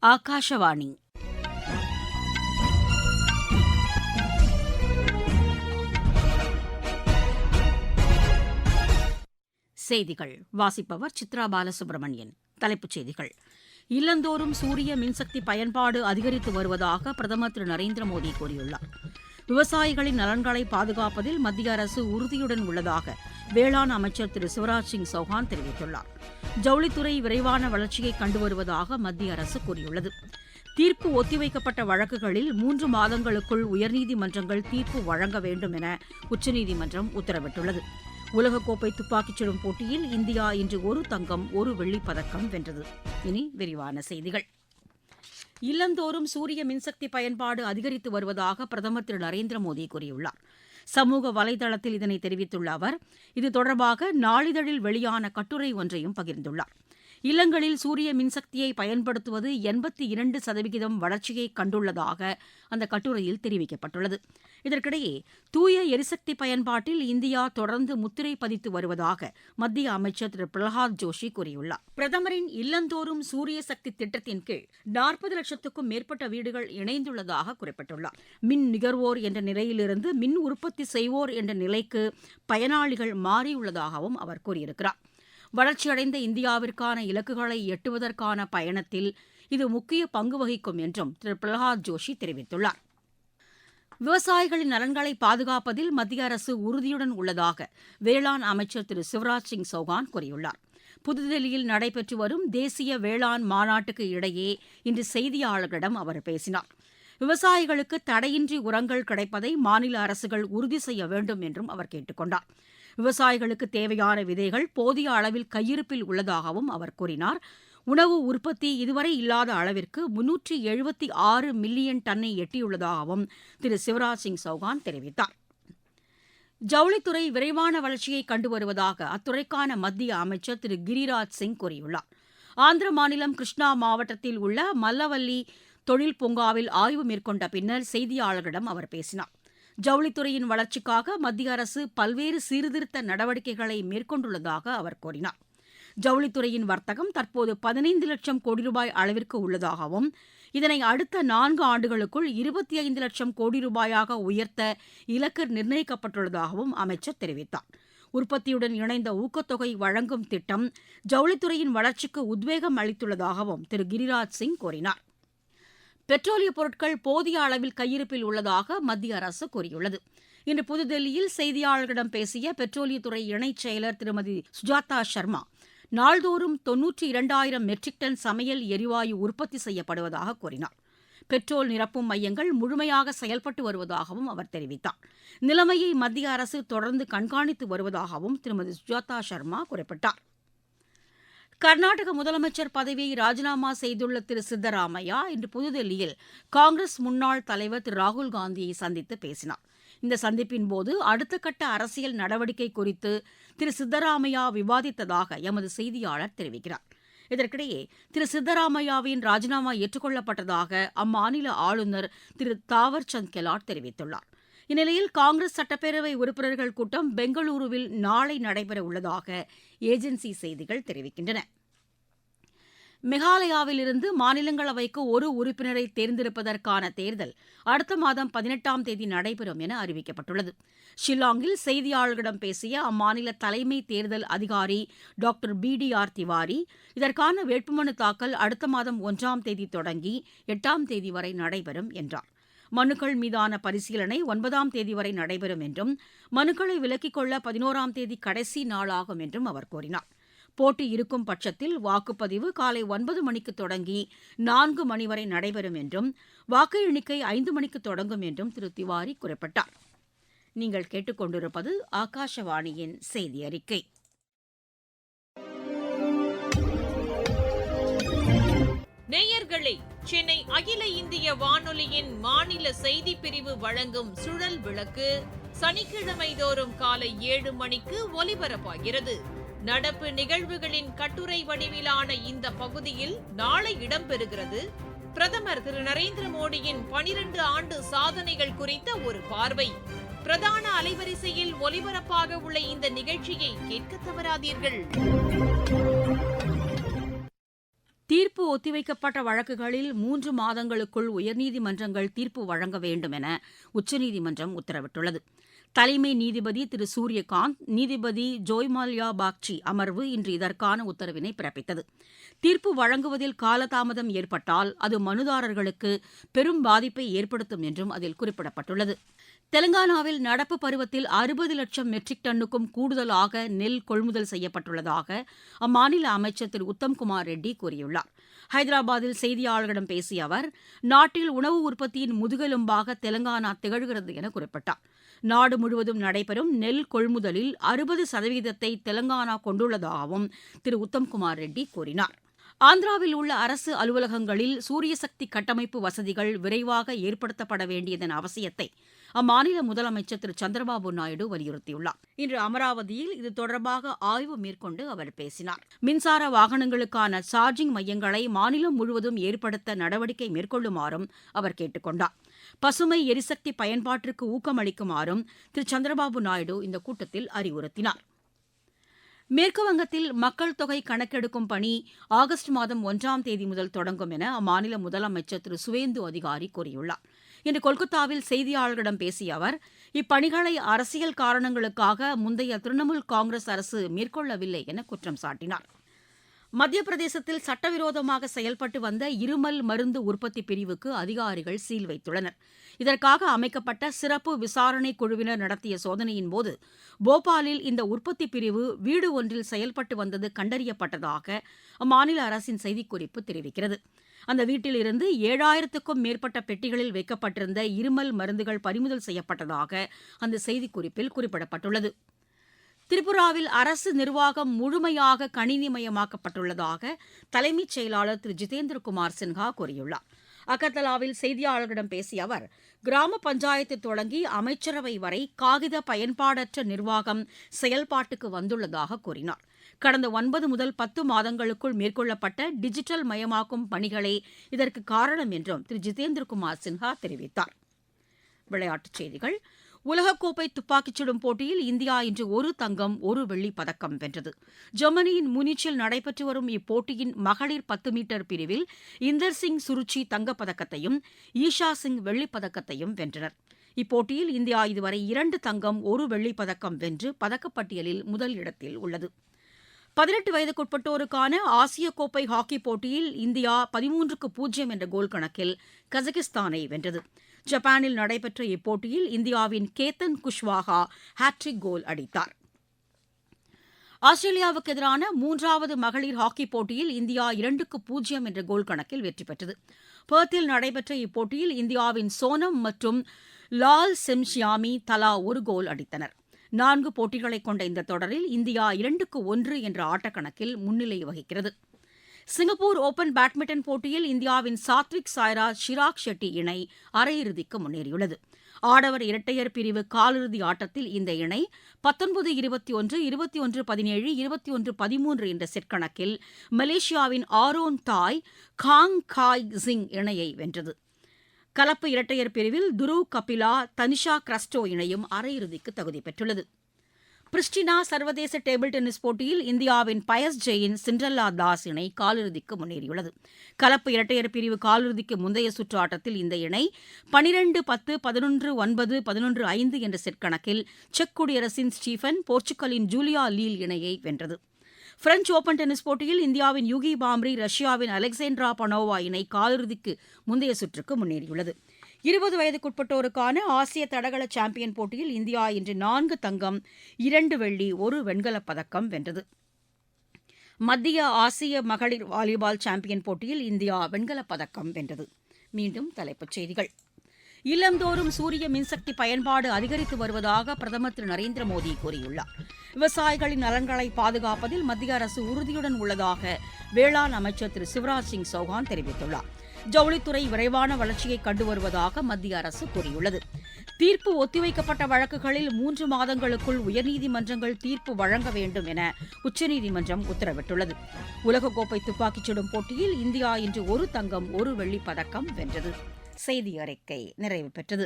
ஆகாஷவாணி. செய்திகள் வாசிப்பவர் சித்ரா பாலசுப்ரமணியன். தலைப்புச் செய்திகள்: இல்லந்தோறும் சூரிய மின்சக்தி பயன்பாடு அதிகரித்து வருவதாக பிரதமர் திரு நரேந்திர மோடி கூறியுள்ளார். விவசாயிகளின் நலன்களை பாதுகாப்பதில் மத்திய அரசு உறுதியுடன் உள்ளதாக வேளாண் அமைச்சர் திரு சிவராஜ் சிங் சௌஹான் தெரிவித்துள்ளார். ஜவுளித்துறை விரைவான வளர்ச்சியை கண்டு வருவதாக மத்திய அரசு கூறியுள்ளது. தீர்ப்பு ஒத்திவைக்கப்பட்ட வழக்குகளில் 3 மாதங்களுக்குள் உயர்நீதிமன்றங்கள் தீர்ப்பு வழங்க வேண்டும் என உச்சநீதிமன்றம் உத்தரவிட்டுள்ளது. உலகக்கோப்பை துப்பாக்கிச் சுடும் போட்டியில் இந்தியா இன்று 1 தங்கம் 1 வெள்ளிப் பதக்கம் வென்றது. இனி விரிவான செய்திகள். இல்லந்தோறும் சூரிய மின்சக்தி பயன்பாடு அதிகரித்து வருவதாக பிரதமர் திரு நரேந்திர மோடி கூறியுள்ளார். சமூக வலைதளத்தில் இதனை தெரிவித்துள்ள அவர், இது தொடர்பாக நாளிதழில் வெளியான கட்டுரை ஒன்றையும் பகிர்ந்துள்ளார். இல்லங்களில் சூரிய மின்சக்தியை பயன்படுத்துவது 82% வளர்ச்சியை கண்டுள்ளதாக அந்த கட்டுரையில் தெரிவிக்கப்பட்டுள்ளது. இதற்கிடையே தூய எரிசக்தி பயன்பாட்டில் இந்தியா தொடர்ந்து முத்திரை பதித்து வருவதாக மத்திய அமைச்சர் திரு பிரகலாத் ஜோஷி கூறியுள்ளார். பிரதமரின் இல்லந்தோறும் சூரிய சக்தி திட்டத்தின் கீழ் 40 லட்சத்துக்கும் மேற்பட்ட வீடுகள் இணைந்துள்ளதாக குறிப்பிட்டுள்ளார். மின் நுகர்வோர் என்ற நிலையிலிருந்து மின் உற்பத்தி செய்வோர் என்ற நிலைக்கு பயனாளிகள் மாறியுள்ளதாகவும் அவர் கூறியிருக்கிறார். வளர்ச்சியடைந்த இந்தியாவிற்கான இலக்குகளை எட்டுவதற்கான பயணத்தில் இது முக்கிய பங்கு வகிக்கும் என்றும் திரு பிரகலாத் ஜோஷி தெரிவித்துள்ளார். விவசாயிகளின் நலன்களை பாதுகாப்பதில் மத்திய அரசு உறுதியுடன் உள்ளதாக வேளாண் அமைச்சர் திரு சிவராஜ் சிங் சௌஹான் கூறியுள்ளார். புதுதில்லியில் நடைபெற்று வரும் தேசிய வேளாண் மாநாட்டுக்கு இடையே இன்று செய்தியாளர்களிடம் அவர் பேசினார். விவசாயிகளுக்கு தடையின்றி உரங்கள் கிடைப்பதை மாநில அரசுகள் உறுதி செய்ய வேண்டும் என்றும் அவர் கேட்டுக் கொண்டார். விவசாயிகளுக்கு தேவையான விதைகள் போதிய அளவில் கையிருப்பில் உள்ளதாகவும் அவர் கூறினார். உணவு உற்பத்தி இதுவரை இல்லாத அளவிற்கு 376 மில்லியன் டன்னை எட்டியுள்ளதாகவும் திரு சிவராஜ் சிங் சௌஹான் தெரிவித்தார். ஜவுளித்துறை விரைவான வளர்ச்சியை கண்டு வருவதாக அத்துறைக்கான மத்திய அமைச்சர் திரு கிரிராஜ் சிங் கூறியுள்ளார். ஆந்திர மாநிலம் கிருஷ்ணா மாவட்டத்தில் உள்ள மல்லவல்லி தொழில் பூங்காவில் ஆய்வு மேற்கொண்ட பின்னர் செய்தியாளர்களிடம் அவர் பேசினார். ஜவுளித்துறையின் வளர்ச்சிக்காக மத்திய அரசு பல்வேறு சீர்திருத்த நடவடிக்கைகளை மேற்கொண்டுள்ளதாக அவர் கூறினார். ஜவுளித்துறையின் வர்த்தகம் தற்போது 15 லட்சம் கோடி ரூபாய் அளவிற்கு உள்ளதாகவும் இதனை அடுத்த 4 ஆண்டுகளுக்குள் 25 லட்சம் கோடி ரூபாயாக உயர்த்த இலக்கு நிர்ணயிக்கப்பட்டுள்ளதாகவும் அமைச்சர் தெரிவித்தார். உற்பத்தியுடன் இணைந்த ஊக்கத்தொகை வழங்கும் திட்டம் ஜவுளித்துறையின் வளர்ச்சிக்கு உத்வேகம் அளித்துள்ளதாகவும் திரு கிரிராஜ் சிங் கூறினார். பெட்ரோலிய பொருட்கள் போதிய அளவில் கையிருப்பில் உள்ளதாக மத்திய அரசு கூறியுள்ளது. இன்று புதுதில்லியில் செய்தியாளர்களிடம் பேசிய பெட்ரோலியத்துறை இணைச் செயலர் திருமதி சுஜாதா சர்மா, நாள்தோறும் 92,000 மெட்ரிக் டன் சமையல் எரிவாயு உற்பத்தி செய்யப்படுவதாக கூறினார். பெட்ரோல் நிரப்பும் மையங்கள் முழுமையாக செயல்பட்டு வருவதாகவும் அவர் தெரிவித்தார். நிலைமையை மத்திய அரசு தொடர்ந்து கண்காணித்து வருவதாகவும் திருமதி சுஜாதா சர்மா குறிப்பிட்டார். கர்நாடக முதலமைச்சர் பதவியை ராஜினாமா செய்துள்ள திரு சித்தராமையா இன்று புதுதில்லியில் காங்கிரஸ் முன்னாள் தலைவர் திரு ராகுல் காந்தியை சந்தித்து பேசினார். இந்த சந்திப்பின்போது அடுத்த கட்ட அரசியல் நடவடிக்கை குறித்து திரு சித்தராமையா விவாதித்ததாக எமது செய்தியாளர் தெரிவிக்கிறார். இதற்கிடையே திரு சித்தராமையாவின் ராஜினாமா ஏற்றுக்கொள்ளப்பட்டதாக அம்மாநில ஆளுநர் திரு தாவர்சந்த் கெலாட் தெரிவித்துள்ளார். இந்நிலையில் காங்கிரஸ் சட்டப்பேரவை உறுப்பினர்கள் கூட்டம் பெங்களூருவில் நாளை நடைபெற உள்ளதாக ஏஜென்சி செய்திகள் தெரிவிக்கின்றன. மெகாலயாவிலிருந்து மாநிலங்களவைக்கு ஒரு உறுப்பினரை தேர்ந்தெடுப்பதற்கான தேர்தல் அடுத்த மாதம் 18ஆம் தேதி நடைபெறும் என அறிவிக்கப்பட்டுள்ளது. ஷில்லாங்கில் செய்தியாளர்களிடம் பேசிய அம்மாநில தலைமை தேர்தல் அதிகாரி டாக்டர் BDR திவாரி, இதற்கான வேட்புமனு தாக்கல் அடுத்த மாதம் 1ஆம் தேதி தொடங்கி 8ஆம் தேதி வரை நடைபெறும் என்றார். மனுக்கள் மீதான பரிசீலனை 9ஆம் தேதி வரை நடைபெறும் என்றும் மனுக்களை விலக்கிக் கொள்ள 11ஆம் தேதி கடைசி நாளாகும் என்றும் அவர் கூறினார். போட்டி இருக்கும் பட்சத்தில் வாக்குப்பதிவு காலை 9 மணிக்கு தொடங்கி 4 மணி வரை நடைபெறும் என்றும் வாக்கு எண்ணிக்கை 5 மணிக்கு தொடங்கும் என்றும் திரு திவாரி குறிப்பிட்டார். நீங்கள் கேட்டுக்கொண்டிருப்பது ஆகாஷவாணியின் செய்தி அறிக்கை. நேயர்களே, சென்னை அகில இந்திய வானொலியின் மாநில செய்திப் பிரிவு வழங்கும் சுழல் விளக்கு சனிக்கிழமை தோறும் காலை 7 மணிக்கு ஒலிபரப்பாகிறது. நடப்பு நிகழ்வுகளின் கட்டுரை வடிவிலான இந்த பகுதியில் நாளை இடம்பெறுகிறது. பிரதமர் திரு நரேந்திர மோடியின் 12 ஆண்டு சாதனைகள் குறித்த ஒரு பார்வை. பிரதான அலைவரிசையில் ஒலிபரப்பாக உள்ள இந்த நிகழ்ச்சியை கேட்க தவறாதீர்கள். தீர்ப்பு ஒத்திவைக்கப்பட்ட வழக்குகளில் 3 மாதங்களுக்குள் உயர்நீதிமன்றங்கள் தீர்ப்பு வழங்க வேண்டும் என உச்சநீதிமன்றம் உத்தரவிட்டுள்ளது. தலைமை நீதிபதி திரு சூரியகாந்த், நீதிபதி ஜோய்மால்யா பாக்சி அமர்வு இன்று இதற்கான உத்தரவினை பிறப்பித்தது. தீர்ப்பு வழங்குவதில் காலதாமதம் ஏற்பட்டால் அது மனுதாரர்களுக்கு பெரும் பாதிப்பை ஏற்படுத்தும் என்றும் அதில் குறிப்பிடப்பட்டுள்ளது. தெலங்கானாவில் நடப்பு பருவத்தில் 60 லட்சம் மெட்ரிக் டன்னுக்கும் கூடுதலாக நெல் கொள்முதல் செய்யப்பட்டுள்ளதாக அம்மாநில அமைச்சர் திரு உத்தம்குமார் ரெட்டி கூறியுள்ளார். ஹைதராபாத்தில் செய்தியாளர்களிடம் பேசிய அவர், நாட்டில் உணவு உற்பத்தியின் முதுகெலும்பாக தெலங்கானா திகழ்கிறது என குறிப்பிட்டார். நாடு முழுவதும் நடைபெறும் நெல் கொள்முதலில் 60% தெலங்கானா கொண்டுள்ளதாகவும் திரு உத்தம்குமார் ரெட்டி கூறினார். ஆந்திராவில் உள்ள அரசு அலுவலகங்களில் சூரியசக்தி கட்டமைப்பு வசதிகள் விரைவாக ஏற்படுத்தப்பட வேண்டியதன் அவசியத்தை அம்மாநில முதலமைச்சர் திரு சந்திரபாபு நாயுடு வலியுறுத்தியுள்ளார். இன்று அமராவதியில் இது தொடர்பாக ஆய்வு மேற்கொண்டு அவர் பேசினார். மின்சார வாகனங்களுக்கான சார்ஜிங் மையங்களை மாநிலம் முழுவதும் ஏற்படுத்த நடவடிக்கை மேற்கொள்ளுமாறும் அவர் கேட்டுக் கொண்டார். பசுமை எரிசக்தி பயன்பாட்டிற்கு ஊக்கமளிக்குமாறும் திரு சந்திரபாபு நாயுடு இந்த கூட்டத்தில் அறிவுறுத்தினார். மேற்குவங்கத்தில் மக்கள் தொகை கணக்கெடுக்கும் பணி ஆகஸ்ட் மாதம் 1ஆம் தேதி முதல் தொடங்கும் என அம்மாநில முதலமைச்சர் திரு சுவேந்து அதிகாரி கூறியுள்ளார். இன்று கொல்கத்தாவில் செய்தியாளர்களிடம் பேசிய அவர், இப்பணிகளை அரசியல் காரணங்களுக்காக முந்தைய திரிணாமுல் காங்கிரஸ் அரசு மேற்கொள்ளவில்லை என குற்றம் சாட்டினார். மத்திய பிரதேசத்தில் சட்டவிரோதமாக செயல்பட்டு வந்த இருமல் மருந்து உற்பத்தி பிரிவுக்கு அதிகாரிகள் சீல் வைத்துள்ளனர். இதற்காக அமைக்கப்பட்ட சிறப்பு விசாரணை குழுவினர் நடத்திய சோதனையின்போது போபாலில் இந்த உற்பத்தி பிரிவு வீடு ஒன்றில் செயல்பட்டு வந்தது கண்டறியப்பட்டதாக அம்மாநில அரசின் செய்திக்குறிப்பு தெரிவிக்கிறது. அந்த வீட்டில் இருந்து 7000க்கும் மேற்பட்ட பெட்டிகளில் வைக்கப்பட்டிருந்த இருமல் மருந்துகள் பறிமுதல் செய்யப்பட்டதாக அந்த செய்திக்குறிப்பில் குறிப்பிடப்பட்டுள்ளது. திரிபுராவில் அரசு நிர்வாகம் முழுமையாக கணினிமயமாக்கப்பட்டுள்ளதாக தலைமைச் செயலாளர் திரு ஜிதேந்திரகுமார் சின்ஹா கூறியுள்ளார். அகர்தலாவில் செய்தியாளர்களிடம் பேசிய அவர், கிராம பஞ்சாயத்து தொடங்கி அமைச்சரவை வரை காகித பயன்பாடற்ற நிர்வாகம் செயல்பாட்டுக்கு வந்துள்ளதாக கூறினார். கடந்த 9 முதல் 10 மாதங்களுக்குள் மேற்கொள்ளப்பட்ட டிஜிட்டல் மயமாக்கும் பணிகளே இதற்கு காரணம் என்றும் திரு ஜிதேந்திரகுமார் சின்ஹா தெரிவித்தார். விளையாட்டுச் செய்திகள். உலகக்கோப்பை துப்பாக்கிச் சுடும் போட்டியில் இந்தியா இன்று 1 தங்கம் 1 வெள்ளிப் பதக்கம் வென்றது. ஜெர்மனியின் முனிச்சில் நடைபெற்று வரும் இப்போட்டியின் மகளிர் 10 மீட்டர் பிரிவில் இந்தர் சிங் சுருச்சி தங்கப்பதக்கத்தையும் ஈஷா சிங் வெள்ளிப் பதக்கத்தையும் வென்றனர். இப்போட்டியில் இந்தியா இதுவரை 2 தங்கம் 1 வெள்ளிப் பதக்கம் வென்று பதக்கப்பட்டியலில் முதல் இடத்தில் உள்ளது. 18 வயதுக்குட்பட்டோருக்கான ஆசிய கோப்பை ஹாக்கிப் போட்டியில் இந்தியா 13-0 என்ற கோல் கணக்கில் கஜகிஸ்தானை வென்றது. ஜப்பானில் நடைபெற்ற இப்போட்டியில் இந்தியாவின் கேத்தன் குஷ்வாஹா ஹாட்ரிக் கோல் அடித்தார். ஆஸ்திரேலியாவுக்கு எதிரான 3வது மகளிர் ஹாக்கிப் போட்டியில் இந்தியா 2-0 என்ற கோல் கணக்கில் வெற்றி பெற்றது. பெர்த்தில் நடைபெற்ற இப்போட்டியில் இந்தியாவின் சோனம் மற்றும் லால் செம்ஷியாமி தலா ஒரு கோல் அடித்தனர். 4 போட்டிகளை கொண்ட இந்த தொடரில் இந்தியா 2-1 என்ற ஆட்டக்கணக்கில் முன்னிலை வகிக்கிறது. சிங்கப்பூர் ஓபன் பேட்மிண்டன் போட்டியில் இந்தியாவின் சாத்விக் சாய்ராஜ் ஷிராக் ஷெட்டி இணை அரையிறுதிக்கு முன்னேறியுள்ளது. ஆடவர் இரட்டையர் பிரிவு காலிறுதி ஆட்டத்தில் இந்த இணை 19-21, 21-17, 21-13 என்ற செட் கணக்கில் மலேசியாவின் ஆரோன் தாய் காங் காய் சிங் இணையை வென்றது. கலப்பு இரட்டையர் பிரிவில் துருவ் கபிலா தனிஷா கிரஸ்டோ இணையும் அரையிறுதிக்கு தகுதி பெற்றுள்ளது. பிரிஸ்டினா சர்வதேச டேபிள் டென்னிஸ் போட்டியில் இந்தியாவின் பயஸ் ஜெயின் சிண்ட்ரெல்லா தாஸ் இணை காலிறுதிக்கு முன்னேறியுள்ளது. கலப்பு இரட்டையர் பிரிவு காலிறுதிக்கு முந்தைய சுற்று ஆட்டத்தில் இந்த இணை 12-10, 11-9, 11-5 என்ற செட் கணக்கில் செக் குடியரசின் ஸ்டீஃபன், போர்ச்சுகலின் ஜூலியா லீல் இணையை வென்றது. பிரெஞ்ச் ஓபன் டென்னிஸ் போட்டியில் இந்தியாவின் யூகி பாம்ரி ரஷ்யாவின் அலெக்சாண்ட்ரா பனோவா இணை காலிறுதிக்கு முந்தைய சுற்றுக்கு முன்னேறியுள்ளது. 20 வயதுக்குட்பட்டோருக்கான ஆசிய தடகள சாம்பியன் போட்டியில் இந்தியா இன்று 4 தங்கம் 2 வெள்ளி 1 வெண்கலப் பதக்கம் வென்றது. மத்திய ஆசிய மகளிர் வாலிபால் சாம்பியன் போட்டியில் இந்தியா வெண்கலப் பதக்கம் வென்றது. மீண்டும் தலைப்புச் செய்திகள். இல்லந்தோறும் சூரிய மின்சக்தி பயன்பாடு அதிகரித்து வருவதாக பிரதமர் திரு நரேந்திர மோடி கூறியுள்ளார். விவசாயிகளின் நலன்களை பாதுகாப்பதில் மத்திய அரசு உறுதியுடன் உள்ளதாக வேளாண் அமைச்சர் திரு சிவராஜ் சிங் சௌஹான் தெரிவித்துள்ளார். ஜவுளித்துறை விரைவான வளர்ச்சியை கண்டு வருவதாக மத்திய அரசு கூறியுள்ளது. தீர்ப்பு ஒத்திவைக்கப்பட்ட வழக்குகளில் 3 மாதங்களுக்குள் உயர்நீதிமன்றங்கள் தீர்ப்பு வழங்க வேண்டும் என உச்சநீதிமன்றம் உத்தரவிட்டுள்ளது. உலகக்கோப்பை துப்பாக்கிச் சுடும் போட்டியில் இந்தியா இன்று 1 தங்கம் 1 வெள்ளிப் பதக்கம் வென்றது. செய்தி அறிக்கை நிறைவு பெற்றது.